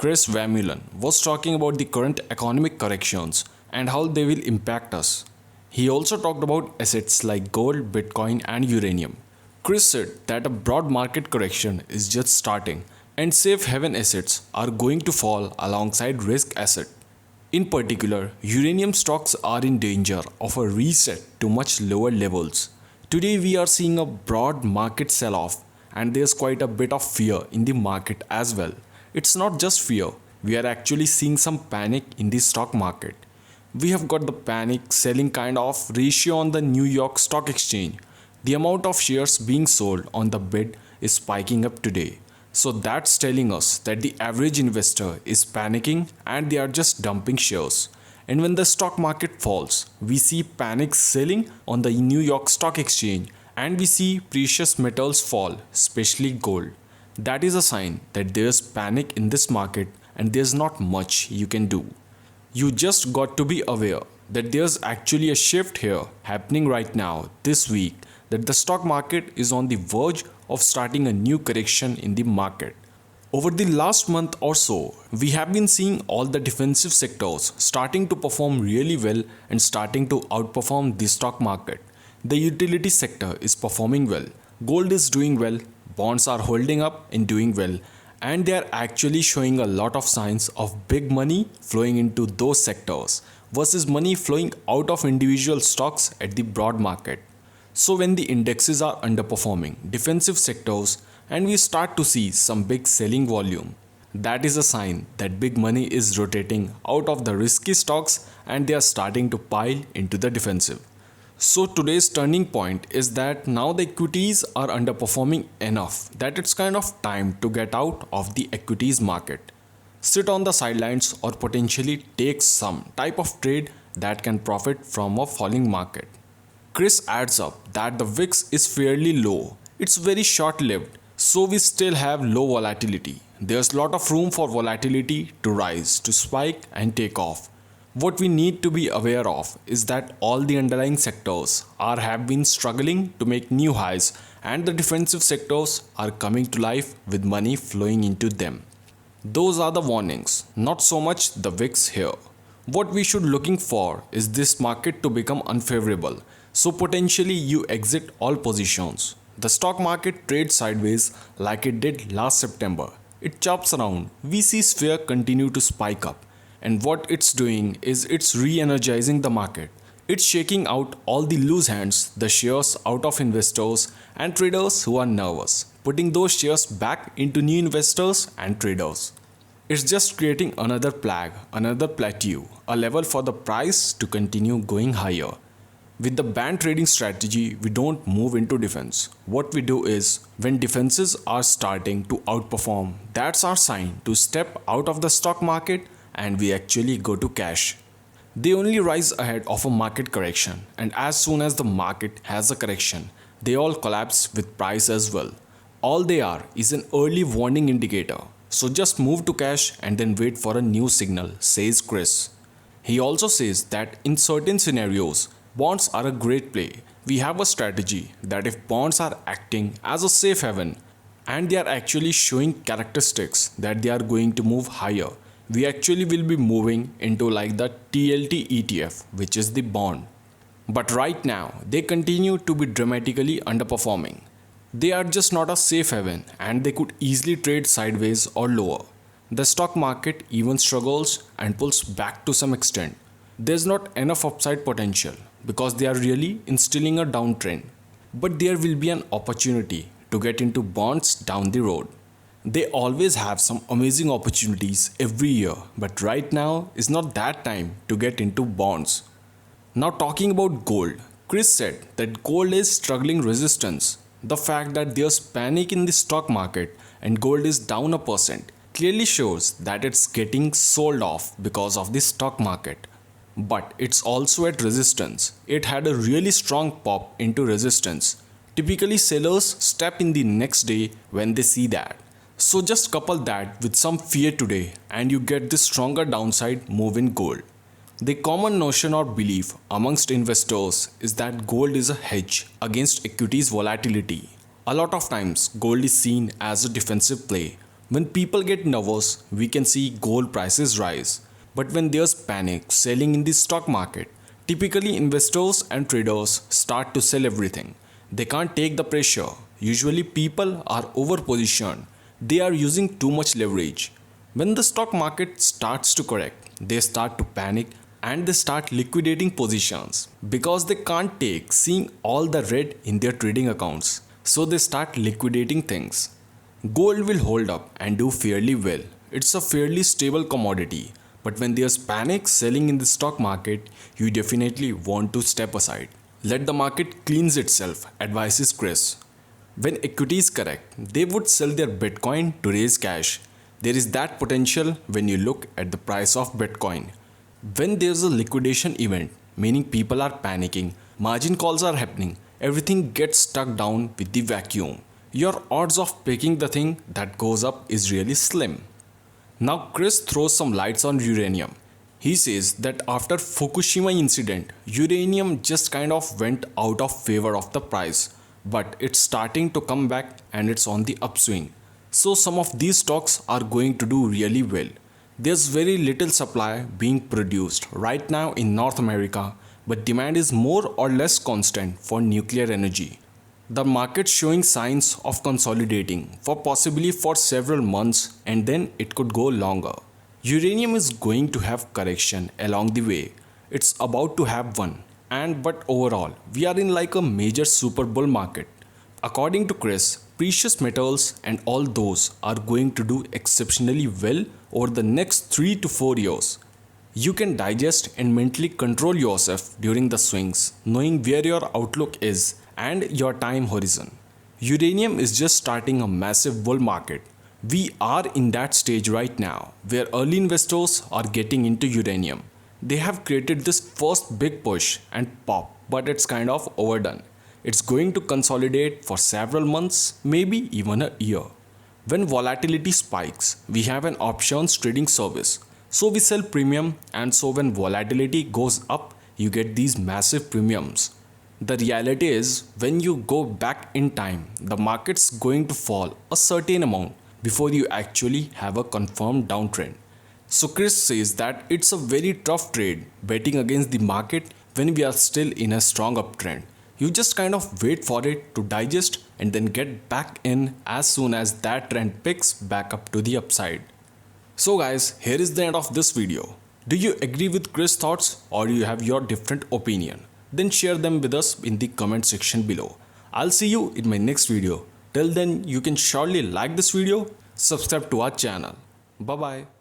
Chris Van was talking about the current economic corrections and how they will impact us. He also talked about assets like gold, Bitcoin, and uranium. Chris said that a broad market correction is just starting and safe haven assets are going to fall alongside risk assets. In particular, uranium stocks are in danger of a reset to much lower levels. Today, we are seeing a broad market sell off, and there's quite a bit of fear in the market as well. It's not just fear, we are actually seeing some panic in the stock market. We have got the panic selling kind of ratio on the New York Stock Exchange. The amount of shares being sold on the bid is spiking up today. So that's telling us that the average investor is panicking and they are just dumping shares. And when the stock market falls, we see panic selling on the New York Stock Exchange and we see precious metals fall, especially gold. That is a sign that there's panic in this market and there's not much you can do. You just got to be aware that there's actually a shift here happening right now this week, that the stock market is on the verge of starting a new correction in the market. Over the last month or so, we have been seeing all the defensive sectors starting to perform really well and starting to outperform the stock market. The utility sector is performing well, gold is doing well, bonds are holding up and doing well, and they are actually showing a lot of signs of big money flowing into those sectors versus money flowing out of individual stocks at the broad market. So when the indexes are underperforming defensive sectors and we start to see some big selling volume, that is a sign that big money is rotating out of the risky stocks and they are starting to pile into the defensive. So today's turning point is that now the equities are underperforming enough that it's kind of time to get out of the equities market. Sit on the sidelines or potentially take some type of trade that can profit from a falling market. Chris adds up that the VIX is fairly low. It's very short lived, so we still have low volatility. There's a lot of room for volatility to rise, to spike and take off. What we need to be aware of is that all the underlying sectors have been struggling to make new highs and the defensive sectors are coming to life with money flowing into them. Those are the warnings, not so much the VIX here. What we should looking for is this market to become unfavorable. So potentially you exit all positions. The stock market trades sideways like it did last September. It chops around. We see sphere continue to spike up. And what it's doing is it's re-energizing the market. It's shaking out all the loose hands, the shares out of investors and traders who are nervous, putting those shares back into new investors and traders. It's just creating another plague, another plateau, a level for the price to continue going higher. With the band trading strategy, we don't move into defense. What we do is, when defenses are starting to outperform, that's our sign to step out of the stock market and we actually go to cash. They only rise ahead of a market correction, and as soon as the market has a correction, they all collapse with price as well. All they are is an early warning indicator. So just move to cash and then wait for a new signal, says Chris. He also says that in certain scenarios, bonds are a great play. We have a strategy that if bonds are acting as a safe haven and they are actually showing characteristics that they are going to move higher, we actually will be moving into like the TLT ETF, which is the bond. But right now, they continue to be dramatically underperforming. They are just not a safe haven and they could easily trade sideways or lower. The stock market even struggles and pulls back to some extent. There's not enough upside potential because they are really instilling a downtrend. But there will be an opportunity to get into bonds down the road. They always have some amazing opportunities every year, but right now is not that time to get into bonds. Now talking about gold, Chris said that gold is struggling resistance. The fact that there's panic in the stock market and gold is down a percent clearly shows that it's getting sold off because of the stock market. But it's also at resistance. It had a really strong pop into resistance. Typically sellers step in the next day when they see that. So just couple that with some fear today and you get this stronger downside move in gold. The common notion or belief amongst investors is that gold is a hedge against equities volatility. A lot of times gold is seen as a defensive play, When people get nervous, we can see gold prices rise. But when there's panic selling in the stock market, typically investors and traders start to sell everything. They can't take the pressure. Usually people are overpositioned. They are using too much leverage. When the stock market starts to correct, they start to panic and they start liquidating positions because they can't take seeing all the red in their trading accounts. So they start liquidating things. Gold will hold up and do fairly well. It's a fairly stable commodity. But when there's panic selling in the stock market, you definitely want to step aside. Let the market cleanse itself, advises Chris. When equities correct, they would sell their Bitcoin to raise cash. There is that potential when you look at the price of Bitcoin. When there's a liquidation event, meaning people are panicking, margin calls are happening, everything gets stuck down with the vacuum. Your odds of picking the thing that goes up is really slim. Now Chris throws some lights on uranium. He says that after Fukushima incident, uranium just kind of went out of favor of the price, but it's starting to come back and it's on the upswing. So some of these stocks are going to do really well. There's very little supply being produced right now in North America, but demand is more or less constant for nuclear energy. The market showing signs of consolidating for possibly for several months and then it could go longer. Uranium is going to have correction along the way. It's about to have one. But overall, we are in like a major super bull market. According to Chris, precious metals and all those are going to do exceptionally well over the next 3 to 4 years. You can digest and mentally control yourself during the swings, knowing where your outlook is and your time horizon. Uranium is just starting a massive bull market. We are in that stage right now where early investors are getting into uranium. They have created this first big push and pop, but it's kind of overdone. It's going to consolidate for several months, maybe even a year. When volatility spikes, we have an options trading service. So we sell premium, and so when volatility goes up, you get these massive premiums. The reality is, when you go back in time, the market's going to fall a certain amount before you actually have a confirmed downtrend. So Chris says that it's a very tough trade betting against the market when we are still in a strong uptrend. You just kind of wait for it to digest and then get back in as soon as that trend picks back up to the upside. So guys, here is the end of this video. Do you agree with Chris' thoughts or do you have your different opinion? Then share them with us in the comment section below. I'll see you in my next video. Till then, you can surely like this video, subscribe to our channel. Bye bye.